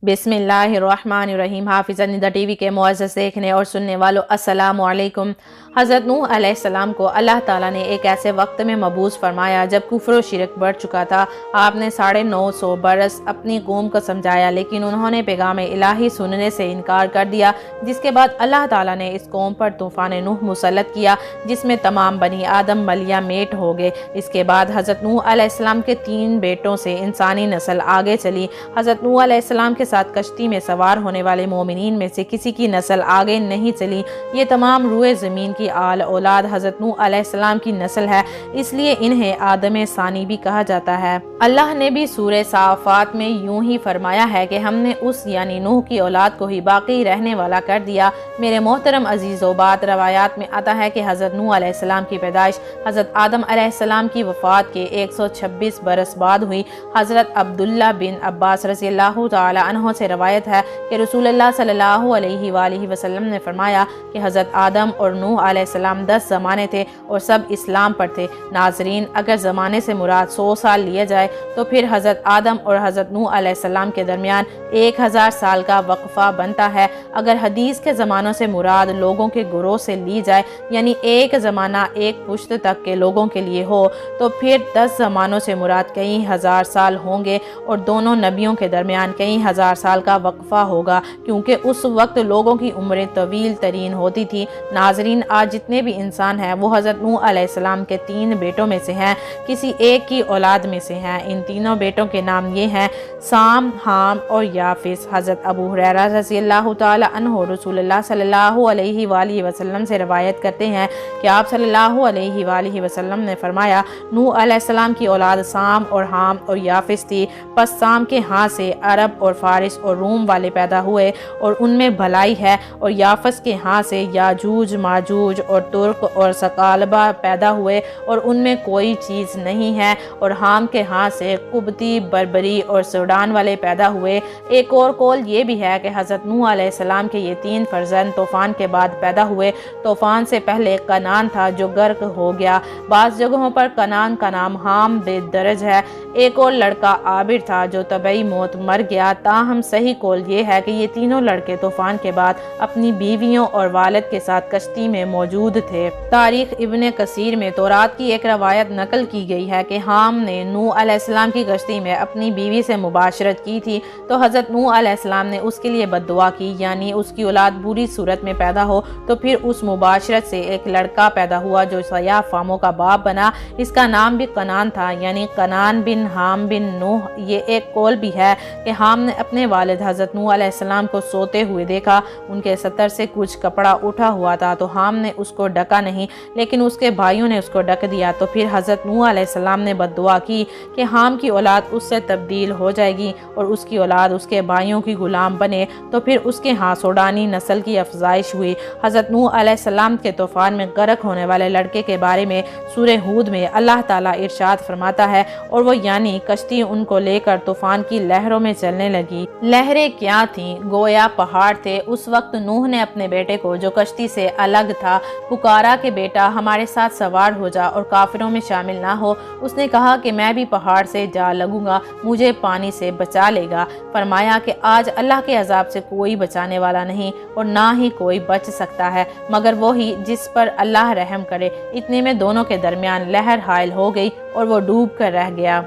बिस्मिल्लाहिर्रहमानिर्रहीम। हाफिज़ निदा टीवी के मुअज़्ज़ज़ देखने और सुनने वालों, अस्सलामु अलैकुम। हज़रत नूह अलैहिस्सलाम को अल्लाह ताला ने एक ऐसे वक्त में मबूस फरमाया जब कुफ्र व शिरक बढ़ चुका था। आपने 950 बरस अपनी कौम को समझाया, लेकिन उन्होंने पैगाम इलाही सुनने से इनकार कर दिया, जिसके बाद अल्लाह ताला ने इस कौम पर तूफ़ान नूह मुसल्लत किया, जिसमें तमाम बनी आदम मलिया मेट हो गए। इसके बाद हज़रत नूह अलैहिस्सलाम के 3 बेटों से इंसानी नस्ल आगे चली। हज़रत नूह अलैहिस्सलाम के साथ कश्ती में सवार होने वाले मोमिनीन में से किसी की नस्ल आगे नहीं चली। ये तमाम रूए ज़मीन की आल औलाद हज़रत नूह अलैहिस्सलाम की नस्ल है, इसलिए इन्हें आदम सानी भी कहा जाता है। अल्लाह ने भी सूरह साफ़ात में यूं ही फरमाया है कि हमने उस यानी नूह की औलाद को ही बाकी रहने वाला कर दिया। मेरे मोहतरम अजीज़ो, बात रवायात में आता है कि हज़रत नूह अलैहिस्सलाम की पैदाइश हज़रत आदम अलैहिस्सलाम की वफ़ात के 126 बरस बाद हुई। हज़रत अब्दुल्ला बिन अब्बास रज़ियल्लाहु तआला अन्हु से रवायत है कि रसूलुल्लाह सल्लल्लाहु अलैहि वसल्लम ने फरमाया कि हज़रत आदम और नूह अलैहिस्सलाम 10 ज़माने थे और सब इस्लाम पर थे। नाज़रीन, अगर ज़माने से मुराद 100 साल लिया जाए तो फिर हज़रत आदम और हज़रत नूह अलैहिस्सलाम के दरमियान 1000 साल का वक्फ़ा बनता है। अगर हदीस के ज़मानों से मुराद लोगों के गुरोह से ली जाए, यानी एक ज़माना एक पुश्त तक के लोगों के लिए हो, तो फिर 10 ज़मानों से मुराद कई हज़ार साल होंगे और दोनों नबियों के दरमियान कई हज़ार साल का वक्फ़ा होगा, क्योंकि उस वक्त लोगों की उम्रें तवील तरीन होती थी। नाज़रीन, आज जितने भी इंसान हैं वो हज़रत नूह अलैहिस्सलाम के 3 बेटों में से हैं, किसी एक की औलाद में से हैं। इन तीनों बेटों के नाम ये हैं, साम, हाम और याफिस। हज़रत अबू हुरैरा रज़ियल्लाहु ताला अन्हु रसूलुल्लाह सल्लल्लाहु अलैहि वसल्लम से रवायत करते हैं कि आप सल्लल्लाहु अलैहि वसल्लम ने फरमाया, नूह अलैहिस्सलाम की औलाद साम और हाम और याफिस थी। बस साम के हाथ से अरब और फारिस और रूम वाले पैदा हुए और उनमें भलाई है, और याफस के हाथ से याजूज माजूज और तुर्क और सकालबा पैदा हुए और उनमें कोई चीज़ नहीं है, और हाम के हाथ से कुब्ती, बर्बरी और सूडान वाले पैदा हुए। एक और कौल ये भी है कि हज़रत नूह अलैहिस्सलाम के ये 3 फर्जंद तूफ़ान के बाद पैदा हुए। तूफ़ान से पहले कनान था जो गर्क हो गया। बाज़ जगहों पर कनान का नाम हाम बेदरज है। एक और लड़का आबिर था जो तबई मौत मर गया। ताहम सही कौल ये है कि ये तीनों लड़के तूफ़ान के बाद अपनी बीवियों और वालिद के साथ कश्ती में मौजूद थे। तारीख इब्ने कसीर में तौरात की एक रवायत नकल की गई है कि हाम ने नूह अलैहिस्सलाम की कश्ती में अपनी बीवी से मुबाशरत की थी, तो हज़रत नूह अलैहिस्सलाम ने उसके लिए बद्दुआ की, यानी उसकी औलाद बुरी सूरत में पैदा हो। तो फिर उस मुबाशरत से एक लड़का पैदा हुआ जो सयाह फामों का बाप बना। इसका नाम भी कनान था, यानी कनान बिन हाम बिन नूह। ये एक कौल भी है कि हाम ने अपने वालिद हज़रत नूह अलैहिस्सलाम को सोते हुए देखा। उनके सतर से कुछ कपड़ा उठा हुआ था, तो हाम ने उसको ढका नहीं, लेकिन उसके भाइयों ने उसको ढक दिया। तो फिर हज़रत नूह अलैहिस्सलाम ने बद्दुआ की कि हाम की औलाद उससे तब्दील हो जाएगी और उसकी औलाद उसके भाइयों की गुलाम बने। तो फिर उसके यहाँ सोडानी नस्ल की अफजाइश हुई। हज़रत नूह अलैहिस्सलाम के तूफ़ान में गर्क होने वाले लड़के के बारे में सूरह हूद में अल्लाह ताला इरशाद फरमाता है, और वो यानी कश्ती उनको लेकर तूफ़ान की लहरों में चलने लगी। लहरें क्या थीं, गोया पहाड़ थे। उस वक्त नूह ने अपने बेटे को, जो कश्ती से अलग था, पुकारा कि बेटा हमारे साथ सवार हो जा और काफिरों में शामिल ना हो। उसने कहा कि मैं भी पहाड़ से जा लगूंगा, मुझे पानी से बचा लेगा। फरमाया कि आज अल्लाह के अजाब से कोई बचाने वाला नहीं और ना ही कोई बच सकता है मगर वो ही जिस पर अल्लाह रहम करे। इतने में दोनों के दरमियान लहर हायल हो गई और वो डूब कर रह गया।